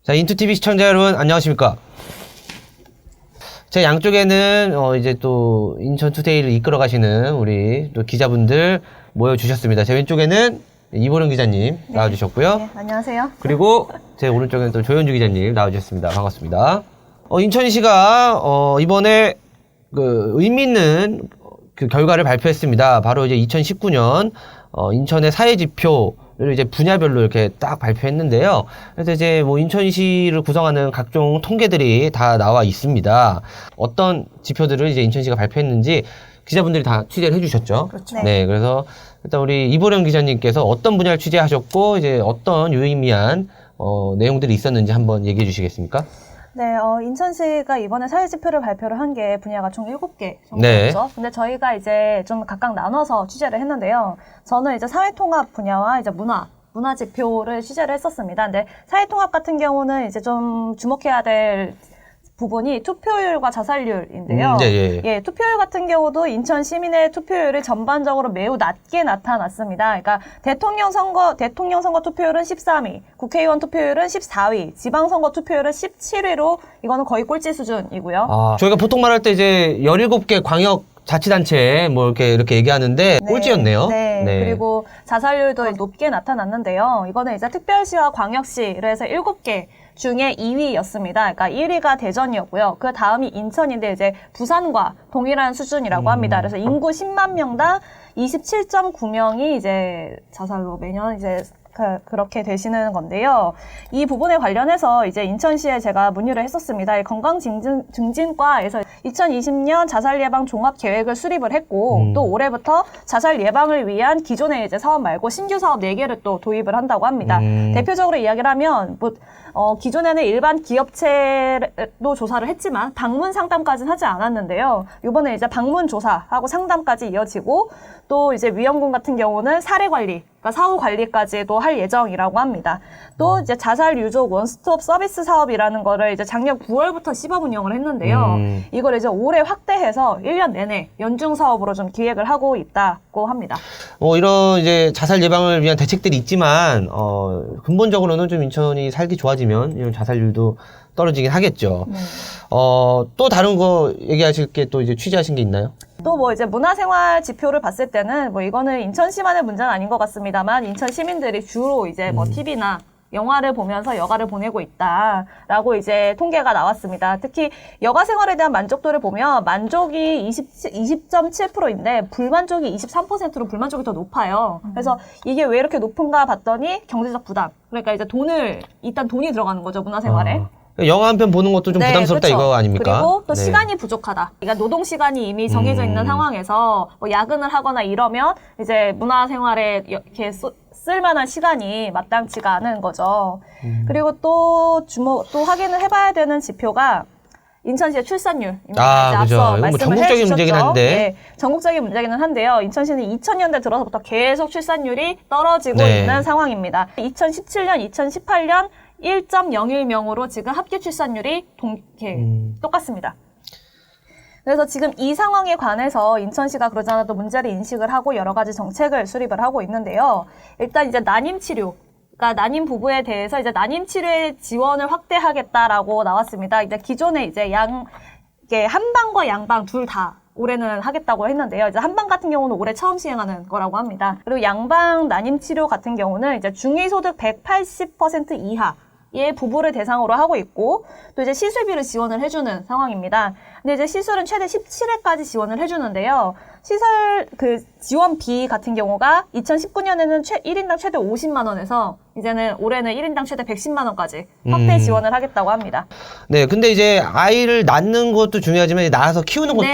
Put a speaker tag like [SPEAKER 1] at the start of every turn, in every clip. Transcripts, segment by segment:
[SPEAKER 1] 자, 인투TV 시청자 여러분, 안녕하십니까. 제 양쪽에는, 이제 또, 인천투데이를 이끌어 가시는 우리 또 기자분들 모여주셨습니다. 제 왼쪽에는 이보령 기자님 나와주셨고요.
[SPEAKER 2] 네, 안녕하세요.
[SPEAKER 1] 그리고 제 오른쪽에는 또 조현주 기자님 나와주셨습니다. 반갑습니다. 인천시가, 이번에 그 의미 있는 그 결과를 발표했습니다. 바로 이제 2019년, 인천의 사회지표를 이제 분야별로 이렇게 딱 발표했는데요. 그래서 이제 뭐 인천시를 구성하는 각종 통계들이 다 나와 있습니다. 어떤 지표들을 이제 인천시가 발표했는지 기자분들이 다 취재를 해주셨죠.
[SPEAKER 2] 그렇죠.
[SPEAKER 1] 네, 그래서 일단 우리 이보령 기자님께서 어떤 분야를 취재하셨고 이제 어떤 유의미한 내용들이 있었는지 한번 얘기해 주시겠습니까?
[SPEAKER 2] 네, 인천시가 이번에 사회지표를 발표를 한 게 분야가 총 7개 정도였죠.
[SPEAKER 1] 네.
[SPEAKER 2] 근데 저희가 이제 좀 각각 나눠서 취재를 했는데요. 저는 이제 사회통합 분야와 이제 문화지표를 취재를 했었습니다. 근데 사회통합 같은 경우는 이제 좀 주목해야 될 부분이 투표율과 자살률인데요. 예, 투표율 같은 경우도 인천 시민의 투표율이 전반적으로 매우 낮게 나타났습니다. 그러니까 대통령 선거 투표율은 13위, 국회의원 투표율은 14위, 지방선거 투표율은 17위로 이거는 거의 꼴찌 수준이고요.
[SPEAKER 1] 아, 저희가 보통 말할 때 이제 17개 광역 자치단체 뭐 이렇게 얘기하는데
[SPEAKER 2] 네,
[SPEAKER 1] 꼴찌였네요.
[SPEAKER 2] 네. 그리고 자살률도 높게 나타났는데요. 이거는 이제 특별시와 광역시를 해서 7개 중에 2위였습니다. 그러니까 1위가 대전이었고요. 그 다음이 인천인데 이제 부산과 동일한 수준이라고 합니다. 그래서 인구 10만 명당 27.9명이 이제 자살로 매년 이제 그렇게 되시는 건데요. 이 부분에 관련해서 이제 인천시에 제가 문의를 했었습니다. 건강증진과에서 2020년 자살 예방 종합 계획을 수립을 했고 또 올해부터 자살 예방을 위한 기존의 이제 사업 말고 신규 사업 4개를 또 도입을 한다고 합니다. 대표적으로 이야기를 하면 기존에는 일반 기업체도 조사를 했지만 방문 상담까지는 하지 않았는데요. 이번에 이제 방문 조사하고 상담까지 이어지고 또 이제 위험군 같은 경우는 사례 관리, 그러니까 사후 관리까지도 할 예정이라고 합니다. 또 이제 자살 유족 원스톱 서비스 사업이라는 거를 이제 작년 9월부터 시범 운영을 했는데요. 이걸 이제 올해 확대해서 1년 내내 연중 사업으로 좀 기획을 하고 있다고 합니다.
[SPEAKER 1] 이런 이제 자살 예방을 위한 대책들이 있지만 근본적으로는 좀 인천이 살기 좋아지면 이런 자살률도 떨어지긴 하겠죠. 또 다른 거 얘기하실 게 또 이제 취재하신 게 있나요?
[SPEAKER 2] 또 뭐 이제 문화생활 지표를 봤을 때는 뭐 이거는 인천시만의 문제는 아닌 것 같습니다만 인천 시민들이 주로 이제 뭐 TV나 영화를 보면서 여가를 보내고 있다라고 이제 통계가 나왔습니다. 특히 여가 생활에 대한 만족도를 보면 만족이 20.7%인데 불만족이 23%로 불만족이 더 높아요. 그래서 이게 왜 이렇게 높은가 봤더니 경제적 부담. 그러니까 이제 일단 돈이 들어가는 거죠, 문화생활에.
[SPEAKER 1] 영화 한 편 보는 것도 좀 부담스럽다,
[SPEAKER 2] 그렇죠.
[SPEAKER 1] 이거 아닙니까?
[SPEAKER 2] 그리고 또 시간이 부족하다. 그러니까 노동 시간이 이미 정해져 있는 상황에서 뭐 야근을 하거나 이러면 이제 문화생활에 이렇게 쓸만한 시간이 마땅치가 않은 거죠. 그리고 또 확인을 해봐야 되는 지표가 인천시의 출산율입니다.
[SPEAKER 1] 그죠.
[SPEAKER 2] 앞서
[SPEAKER 1] 이거 뭐
[SPEAKER 2] 말씀을
[SPEAKER 1] 전국적인
[SPEAKER 2] 해주셨죠.
[SPEAKER 1] 문제긴 한데.
[SPEAKER 2] 네, 전국적인 문제기는 한데요. 인천시는 2000년대 들어서부터 계속 출산율이 떨어지고 있는 상황입니다. 2017년, 2018년 1.01명으로 지금 합계 출산율이 똑같습니다. 그래서 지금 이 상황에 관해서 인천시가 그러지 않아도 문제를 인식을 하고 여러 가지 정책을 수립을 하고 있는데요. 일단 이제 난임 치료. 그러니까 난임 부부에 대해서 이제 난임 치료의 지원을 확대하겠다라고 나왔습니다. 이제 기존에 이제 한방과 양방 둘 다 올해는 하겠다고 했는데요. 이제 한방 같은 경우는 올해 처음 시행하는 거라고 합니다. 그리고 양방 난임 치료 같은 경우는 이제 중위소득 180% 이하의 부부를 대상으로 하고 있고 또 이제 시술비를 지원을 해주는 상황입니다. 근데 이제 시술은 최대 17회까지 지원을 해주는데요. 시설 지원비 같은 경우가 2019년에는 1인당 최대 50만 원에서 이제는 올해는 1인당 최대 110만 원까지 확대 지원을 하겠다고 합니다.
[SPEAKER 1] 네, 근데 이제 아이를 낳는 것도 중요하지만 낳아서 키우는 것도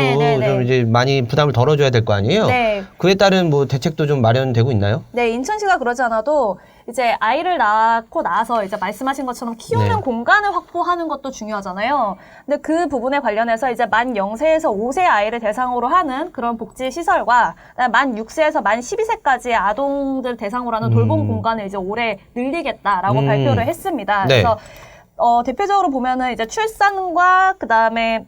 [SPEAKER 1] 좀 이제 많이 부담을 덜어줘야 될 거 아니에요?
[SPEAKER 2] 네.
[SPEAKER 1] 그에 따른 뭐 대책도 좀 마련되고 있나요?
[SPEAKER 2] 네, 인천시가 그러지 않아도 이제 아이를 낳고 나서 이제 말씀하신 것처럼 키우는 공간을 확보하는 것도 중요하잖아요. 근데 그 부분에 관련해서 이제 만 0세에서 5세 아이를 대상으로 하는 그런 복지 시설과 만 6세에서 만 12세까지의 아동들 대상으로 하는 돌봄 공간을 이제 올해 늘리겠다라고 발표를 했습니다. 그래서 대표적으로 보면은 이제 출산과 그다음에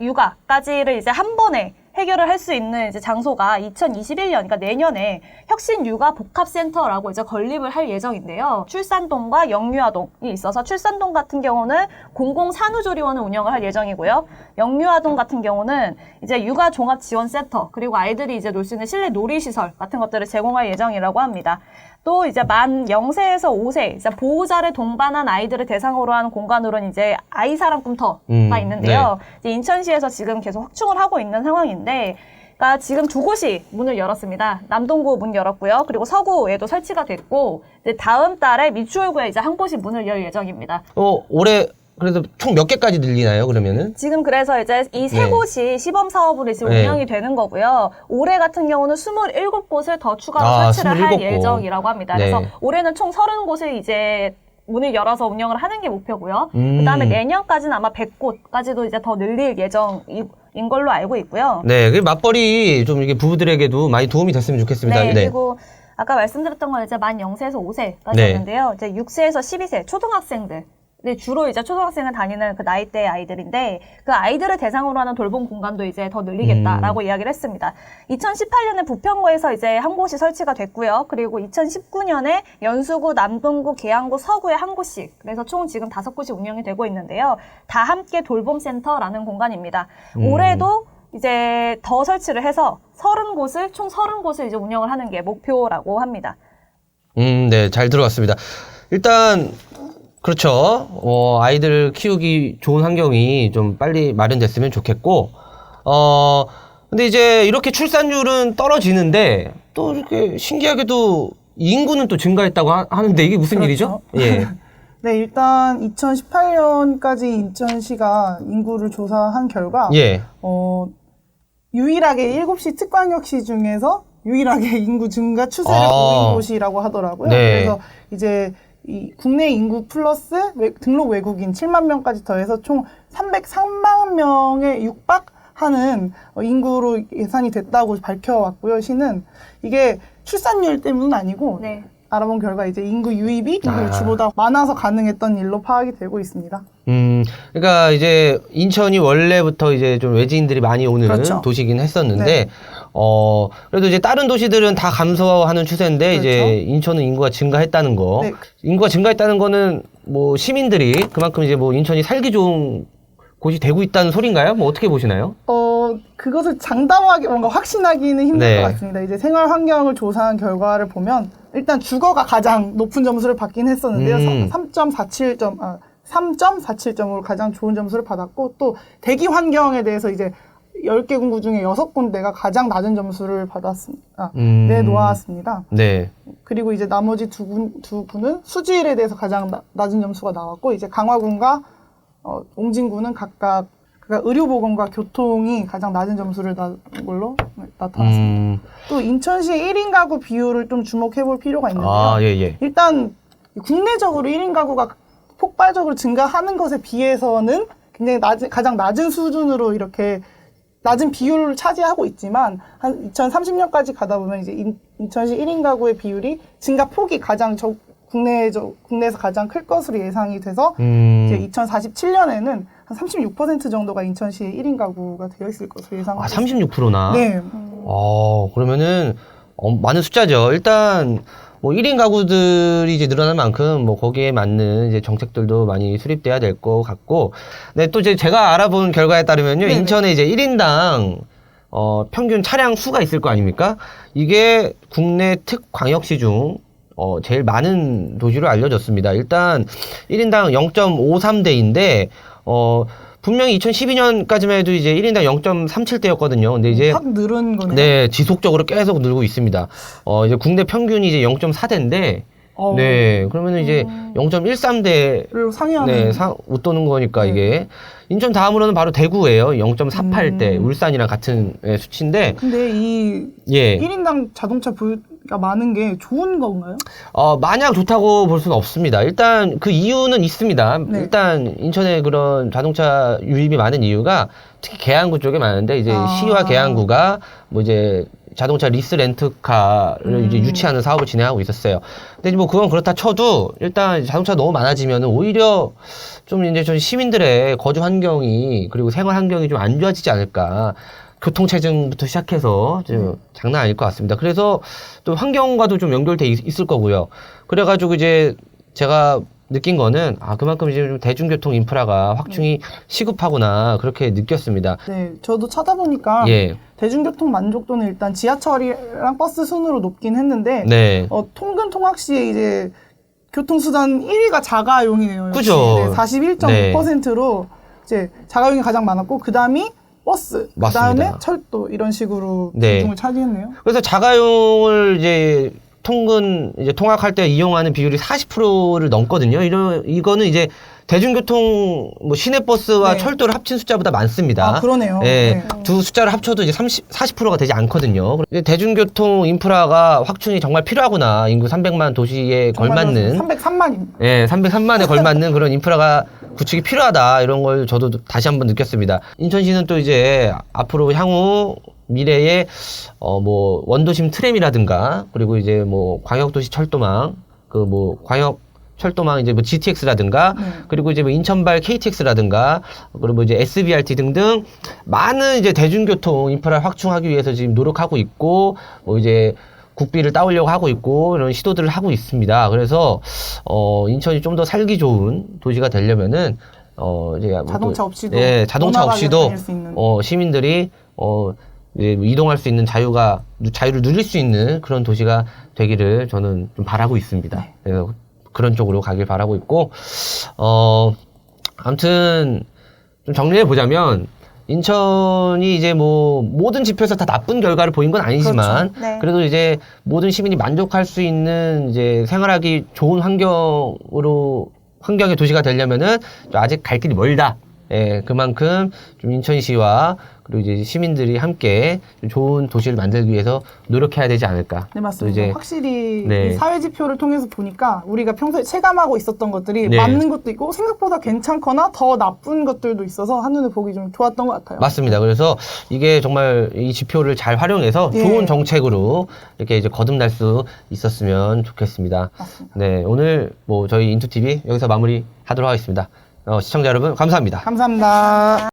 [SPEAKER 2] 육아까지를 이제 한 번에 해결을 할 수 있는 이제 장소가 2021년, 그러니까 내년에 혁신육아복합센터라고 이제 건립을 할 예정인데요. 출산동과 영유아동이 있어서 출산동 같은 경우는 공공산후조리원을 운영을 할 예정이고요. 영유아동 같은 경우는 이제 육아종합지원센터, 그리고 아이들이 이제 놀 수 있는 실내 놀이시설 같은 것들을 제공할 예정이라고 합니다. 또 이제 만 0세에서 5세 이제 보호자를 동반한 아이들을 대상으로 한 공간으로는 이제 아이사랑꿈터가 있는데요. 이제 인천시에서 지금 계속 확충을 하고 있는 상황인데, 그러니까 지금 두 곳이 문을 열었습니다. 남동구 문 열었고요. 그리고 서구에도 설치가 됐고, 이제 다음 달에 미추홀구에 이제 한 곳이 문을 열 예정입니다.
[SPEAKER 1] 올해 그래서 총 몇 개까지 늘리나요, 그러면은?
[SPEAKER 2] 지금 그래서 이제 이 세 곳이 시범 사업으로 지금 운영이 되는 거고요. 올해 같은 경우는 27곳을 더 추가로 설치를 할
[SPEAKER 1] 27곳.
[SPEAKER 2] 예정이라고 합니다.
[SPEAKER 1] 네.
[SPEAKER 2] 그래서 올해는 총 30곳을 이제 문을 열어서 운영을 하는 게 목표고요. 그다음에 내년까지는 아마 100곳까지도 이제 더 늘릴 예정인 걸로 알고 있고요.
[SPEAKER 1] 네, 그 맞벌이 좀 이게 부부들에게도 많이 도움이 됐으면 좋겠습니다.
[SPEAKER 2] 네, 그리고 아까 말씀드렸던 건 이제 만 0세에서 5세까지였는데요. 이제 6세에서 12세 초등학생들. 네, 주로 이제 초등학생을 다니는 그 나이대 아이들인데, 그 아이들을 대상으로 하는 돌봄 공간도 이제 더 늘리겠다라고 이야기를 했습니다. 2018년에 부평구에서 이제 한 곳이 설치가 됐고요. 그리고 2019년에 연수구, 남동구, 계양구, 서구에 한 곳씩. 그래서 총 지금 5곳이 운영이 되고 있는데요. 다 함께 돌봄센터라는 공간입니다. 올해도 이제 더 설치를 해서 총 30곳을 이제 운영을 하는 게 목표라고 합니다.
[SPEAKER 1] 네, 잘 들어갔습니다. 일단 그렇죠. 아이들 키우기 좋은 환경이 좀 빨리 마련됐으면 좋겠고, 근데 이제 이렇게 출산율은 떨어지는데, 또 이렇게 신기하게도 인구는 또 증가했다고 하는데 이게 무슨
[SPEAKER 3] 그렇죠.
[SPEAKER 1] 일이죠? 예.
[SPEAKER 3] 네, 일단 2018년까지 인천시가 인구를 조사한 결과,
[SPEAKER 1] 예.
[SPEAKER 3] 유일하게 7시 특광역시 중에서 유일하게 인구 증가 추세를 보인 곳이라고 하더라고요.
[SPEAKER 1] 네.
[SPEAKER 3] 그래서 이제 이 국내 인구 플러스 등록 외국인 7만 명까지 더해서 총 303만 명에 육박하는 인구로 예상이 됐다고 밝혀왔고요. 시는 이게 출산율 때문은 아니고
[SPEAKER 2] 네.
[SPEAKER 3] 알아본 결과 이제 인구 유입이 인구 유치보다 많아서 가능했던 일로 파악이 되고 있습니다.
[SPEAKER 1] 그러니까 이제 인천이 원래부터 이제 좀 외지인들이 많이 오는
[SPEAKER 3] 그렇죠.
[SPEAKER 1] 도시긴 했었는데,
[SPEAKER 3] 네.
[SPEAKER 1] 그래도 이제 다른 도시들은 다 감소하는 추세인데,
[SPEAKER 3] 그렇죠.
[SPEAKER 1] 이제 인천은 인구가 증가했다는 거.
[SPEAKER 3] 네.
[SPEAKER 1] 인구가 증가했다는 거는 뭐 시민들이 그만큼 이제 뭐 인천이 살기 좋은 곳이 되고 있다는 소린가요? 뭐 어떻게 보시나요?
[SPEAKER 3] 그것을 장담하게 뭔가 확신하기는 힘들
[SPEAKER 1] 네.
[SPEAKER 3] 것 같습니다. 이제 생활 환경을 조사한 결과를 보면 일단 주거가 가장 높은 점수를 받긴 했었는데요. 3.47점으로 가장 좋은 점수를 받았고, 또 대기 환경에 대해서 이제 10개 군구 중에 6군데가 가장 낮은 점수를 내놓았습니다.
[SPEAKER 1] 네.
[SPEAKER 3] 그리고 이제 나머지 두 군은 수질에 대해서 가장 낮은 점수가 나왔고, 이제 강화군과 옹진군은 각각 의료보건과 교통이 가장 낮은 점수를 낳은 걸로 나타났습니다. 또 인천시의 1인 가구 비율을 좀 주목해 볼 필요가 있는데요.
[SPEAKER 1] 예.
[SPEAKER 3] 일단 국내적으로 1인 가구가 폭발적으로 증가하는 것에 비해서는 굉장히 가장 낮은 수준으로 이렇게 낮은 비율을 차지하고 있지만, 한 2030년까지 가다 보면 이제 인천시 1인 가구의 비율이 증가 폭이 가장 국내에서 가장 클 것으로 예상이 돼서 이제 2047년에는 한 36% 정도가 인천시의 1인 가구가 되어 있을 것으로 예상하고 있습니다.
[SPEAKER 1] 36%나?
[SPEAKER 3] 네.
[SPEAKER 1] 그러면은 많은 숫자죠. 일단 뭐 1인 가구들이 이제 늘어날 만큼 뭐 거기에 맞는 이제 정책들도 많이 수립돼야 될 것 같고, 네, 또 이제 제가 알아본 결과에 따르면요,
[SPEAKER 3] 네네.
[SPEAKER 1] 인천에 이제 1인당 평균 차량 수가 있을 거 아닙니까? 이게 국내 특광역시 중 제일 많은 도시로 알려졌습니다. 일단 1인당 0.53대인데 분명히 2012년까지만 해도 이제 1인당 0.37대였거든요. 근데 이제
[SPEAKER 3] 확 늘은 거네요.
[SPEAKER 1] 네, 지속적으로 계속 늘고 있습니다. 이제 국내 평균이 이제 0.4대인데, 네, 그러면은 이제 0.13대를
[SPEAKER 3] 상회하는.
[SPEAKER 1] 웃도는 거니까 이게 인천 다음으로는 바로 대구예요. 0.48대, 울산이랑 같은 수치인데.
[SPEAKER 3] 근데 이 1인당 자동차 보유가 많은 게 좋은 건가요?
[SPEAKER 1] 마냥 좋다고 볼 수는 없습니다. 일단 그 이유는 있습니다.
[SPEAKER 3] 네.
[SPEAKER 1] 일단 인천에 그런 자동차 유입이 많은 이유가 특히 계양구 쪽에 많은데, 이제 시와 계양구가 뭐 이제 자동차 리스 렌트카를 이제 유치하는 사업을 진행하고 있었어요. 근데 뭐 그건 그렇다 쳐도 일단 자동차 너무 많아지면은 오히려 좀 이제 저 시민들의 거주 환경이, 그리고 생활 환경이 좀 안 좋아지지 않을까. 교통체증부터 시작해서 좀 장난 아닐 것 같습니다. 그래서 또 환경과도 좀 연결돼 있을 거고요. 그래가지고 이제 제가 느낀 거는 그만큼 이제 좀 대중교통 인프라가 확충이 시급하구나 그렇게 느꼈습니다.
[SPEAKER 3] 네, 저도 찾아보니까
[SPEAKER 1] 예.
[SPEAKER 3] 대중교통 만족도는 일단 지하철이랑 버스 순으로 높긴 했는데
[SPEAKER 1] 네.
[SPEAKER 3] 통근 통학 시에 이제 교통수단 1위가 자가용이네요.
[SPEAKER 1] 그죠.
[SPEAKER 3] 네, 41.5%로 이제 자가용이 가장 많았고 그 다음이 버스, 그 다음에
[SPEAKER 1] 맞습니다.
[SPEAKER 3] 철도 이런 식으로
[SPEAKER 1] 네.
[SPEAKER 3] 비중을 차지했네요.
[SPEAKER 1] 그래서 자가용을 이제 통학할 때 이용하는 비율이 40%를 넘거든요. 이거는 이제 대중교통 뭐 시내버스와
[SPEAKER 3] 네.
[SPEAKER 1] 철도를 합친 숫자보다 많습니다.
[SPEAKER 3] 그러네요.
[SPEAKER 1] 예,
[SPEAKER 3] 네.
[SPEAKER 1] 두 숫자를 합쳐도 이제 40%가 되지 않거든요. 근데 대중교통 인프라가 확충이 정말 필요하구나. 인구 300만 도시에 걸맞는
[SPEAKER 3] 303만입니다.
[SPEAKER 1] 예, 303만에 걸맞는 그런 인프라가 구축이 필요하다. 이런 걸 저도 다시 한번 느꼈습니다. 인천시는 또 이제 앞으로 향후 미래에 뭐 원도심 트램이라든가 그리고 이제 뭐 광역도시 철도망 광역 철도망 이제 뭐 GTX라든가 그리고 이제 뭐 인천발 KTX라든가 그리고 이제 SBRT 등등 많은 이제 대중교통 인프라 확충하기 위해서 지금 노력하고 있고 뭐 이제 국비를 따오려고 하고 있고 이런 시도들을 하고 있습니다. 그래서 인천이 좀 더 살기 좋은 도시가 되려면은 이제
[SPEAKER 3] 자동차 없이도
[SPEAKER 1] 자동차
[SPEAKER 3] 원활하게
[SPEAKER 1] 없이도
[SPEAKER 3] 다닐 수 있는.
[SPEAKER 1] 시민들이 이제 이동할 수 있는 자유를 누릴 수 있는 그런 도시가 되기를 저는 좀 바라고 있습니다. 그래서 그런 쪽으로 가길 바라고 있고 아무튼 좀 정리해 보자면 인천이 이제 뭐 모든 지표에서 다 나쁜 결과를 보인 건 아니지만
[SPEAKER 2] 그렇죠. 네.
[SPEAKER 1] 그래도 이제 모든 시민이 만족할 수 있는 이제 생활하기 좋은 환경의 도시가 되려면은 좀 아직 갈 길이 멀다. 예, 그만큼 좀 인천시와 그리고 이제 시민들이 함께 좀 좋은 도시를 만들기 위해서 노력해야 되지 않을까.
[SPEAKER 3] 네,
[SPEAKER 1] 또
[SPEAKER 3] 맞습니다.
[SPEAKER 1] 이제
[SPEAKER 3] 확실히
[SPEAKER 1] 네.
[SPEAKER 3] 이 사회 지표를 통해서 보니까 우리가 평소에 체감하고 있었던 것들이
[SPEAKER 1] 네.
[SPEAKER 3] 맞는 것도 있고 생각보다 괜찮거나 더 나쁜 것들도 있어서 한눈에 보기 좀 좋았던 것 같아요.
[SPEAKER 1] 맞습니다. 그래서 이게 정말 이 지표를 잘 활용해서
[SPEAKER 3] 예.
[SPEAKER 1] 좋은 정책으로 이렇게 이제 거듭날 수 있었으면 좋겠습니다.
[SPEAKER 3] 맞습니다.
[SPEAKER 1] 네, 오늘 뭐 저희 인투TV 여기서 마무리하도록 하겠습니다. 시청자 여러분 감사합니다.
[SPEAKER 3] 감사합니다.